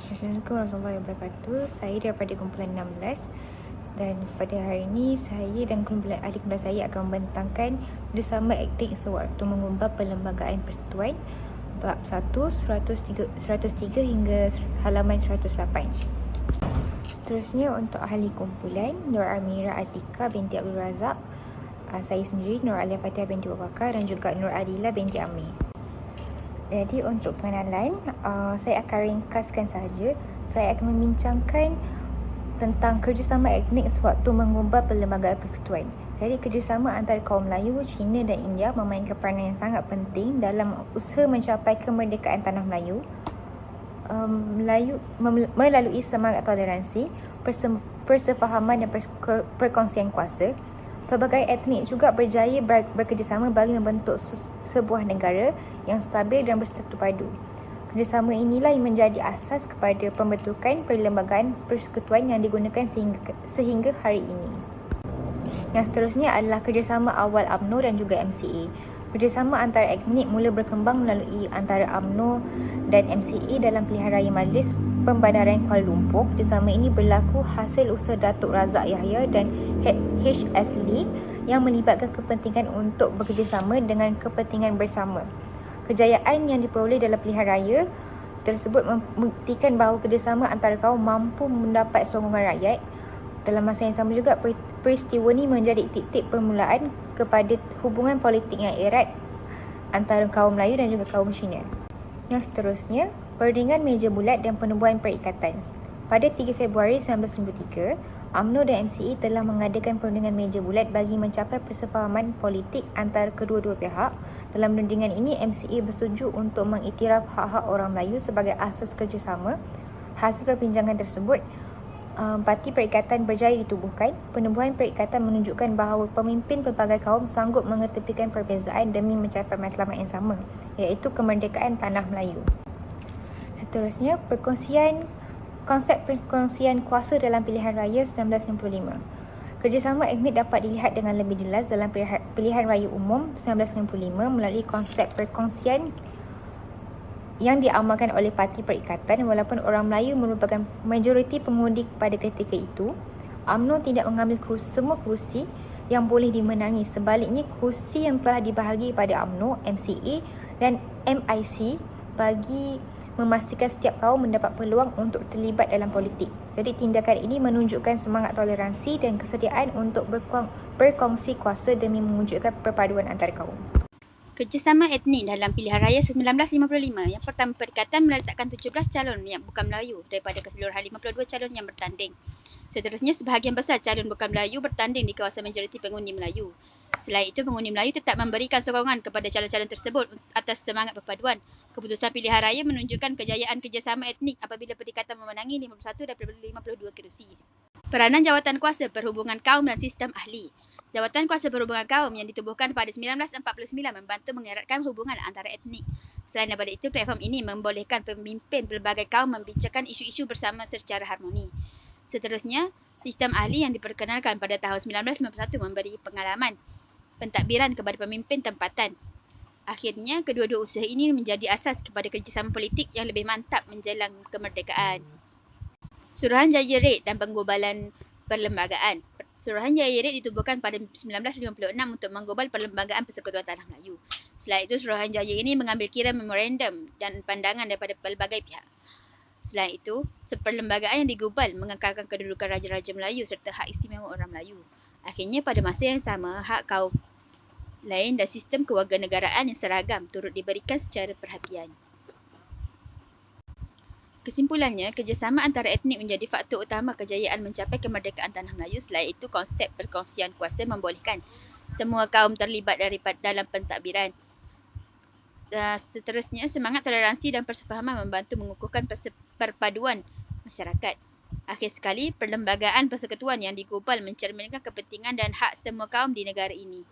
Assalamualaikum warahmatullahi wabarakatuh. Saya daripada kumpulan 16 dan pada hari ini saya dan kumpulan adik kumpulan saya akan membentangkan bersama akting sewaktu mengubah perlembagaan persekutuan bab 1 103 hingga halaman 108. Seterusnya untuk ahli kumpulan Nur Amira Atika binti Abdul Razak, saya sendiri Nur Alia Fatihah binti Abu Bakar dan juga Nur Adila binti Amir. Jadi untuk pengenalan, saya akan ringkaskan sahaja. Saya akan membincangkan tentang kerjasama etnik sewaktu mengubah perlembagaan persekutuan. Jadi kerjasama antara kaum Melayu, Cina dan India memainkan peranan yang sangat penting dalam usaha mencapai kemerdekaan tanah Melayu. Melalui semangat toleransi, persefahaman dan perkongsian kuasa. Pelbagai etnik juga berjaya bekerjasama bagi membentuk sebuah negara yang stabil dan bersatu padu. Kerjasama inilah yang menjadi asas kepada pembentukan perlembagaan persekutuan yang digunakan sehingga hari ini. Yang seterusnya adalah kerjasama awal UMNO dan juga MCA. Kerjasama antara etnik mula berkembang melalui antara UMNO dan MCA dalam pilihan raya Majlis Pembandaran Kuala Lumpur. Kerjasama ini berlaku hasil usaha Datuk Razak Yahya dan H.S. Lee yang melibatkan kepentingan untuk bekerjasama dengan kepentingan bersama. Kejayaan yang diperoleh dalam pilihan raya tersebut membuktikan bahawa kerjasama antara kaum mampu mendapat sokongan rakyat. Dalam masa yang sama juga, peristiwa ini menjadi titik permulaan kepada hubungan politik yang erat antara kaum Melayu dan juga kaum Cina. Yang seterusnya, perundingan meja bulat dan penubuhan perikatan. Pada 3 Februari 1993, UMNO dan MCA telah mengadakan perundingan meja bulat bagi mencapai persefahaman politik antara kedua-dua pihak. Dalam perundingan ini, MCA bersetuju untuk mengiktiraf hak-hak orang Melayu sebagai asas kerjasama. Hasil perbincangan tersebut, parti perikatan berjaya ditubuhkan. Penubuhan perikatan menunjukkan bahawa pemimpin pelbagai kaum sanggup mengetepikan perbezaan demi mencapai matlamat yang sama, iaitu kemerdekaan tanah Melayu. Seterusnya, konsep perkongsian kuasa dalam pilihan raya 1995. Kerjasama etnik dapat dilihat dengan lebih jelas dalam pilihan raya umum 1995 melalui konsep perkongsian yang diamalkan oleh parti perikatan. Walaupun orang Melayu merupakan majoriti pengundi pada ketika itu, UMNO tidak mengambil semua kerusi yang boleh dimenangi. Sebaliknya, kerusi yang telah dibahagi pada UMNO, MCA dan MIC bagi memastikan setiap kaum mendapat peluang untuk terlibat dalam politik. Jadi tindakan ini menunjukkan semangat toleransi dan kesediaan untuk berkongsi kuasa demi mewujudkan perpaduan antara kaum. Kerjasama etnik dalam pilihan raya 1955. Yang pertama, perikatan meletakkan 17 calon yang bukan Melayu daripada keseluruhan 52 calon yang bertanding. Seterusnya, sebahagian besar calon bukan Melayu bertanding di kawasan majoriti pengundi Melayu. Selain itu, pengundi Melayu tetap memberikan sokongan kepada calon-calon tersebut atas semangat perpaduan. Keputusan pilihan raya menunjukkan kejayaan kerjasama etnik apabila perikatan memenangi 51 daripada 52 kerusi. Peranan jawatan kuasa perhubungan kaum dan sistem ahli. Jawatan kuasa perhubungan kaum yang ditubuhkan pada 1949 membantu mengeratkan hubungan antara etnik. Selain daripada itu, platform ini membolehkan pemimpin pelbagai kaum membincangkan isu-isu bersama secara harmoni. Seterusnya, sistem ahli yang diperkenalkan pada tahun 1991 memberi pengalaman pentadbiran kepada pemimpin tempatan. Akhirnya, kedua-dua usaha ini menjadi asas kepada kerjasama politik yang lebih mantap menjelang kemerdekaan. Suruhanjaya Red dan penggobalan perlembagaan. Suruhanjaya Red ditubuhkan pada 1956 untuk menggobal perlembagaan persekutuan tanah Melayu. Selain itu, Suruhanjaya ini mengambil kira memorandum dan pandangan daripada pelbagai pihak. Selain itu, perlembagaan yang digubal mengekalkan kedudukan Raja-Raja Melayu serta hak istimewa orang Melayu. Akhirnya, pada masa yang sama, hak kaum lain dan sistem kewarganegaraan yang seragam turut diberikan secara perhatian. Kesimpulannya, kerjasama antara etnik menjadi faktor utama kejayaan mencapai kemerdekaan tanah Melayu. Selain itu, konsep perkongsian kuasa membolehkan semua kaum terlibat dalam pentadbiran. Seterusnya, semangat toleransi dan persefahaman membantu mengukuhkan perpaduan masyarakat. Akhir sekali, perlembagaan persekutuan yang digubal mencerminkan kepentingan dan hak semua kaum di negara ini.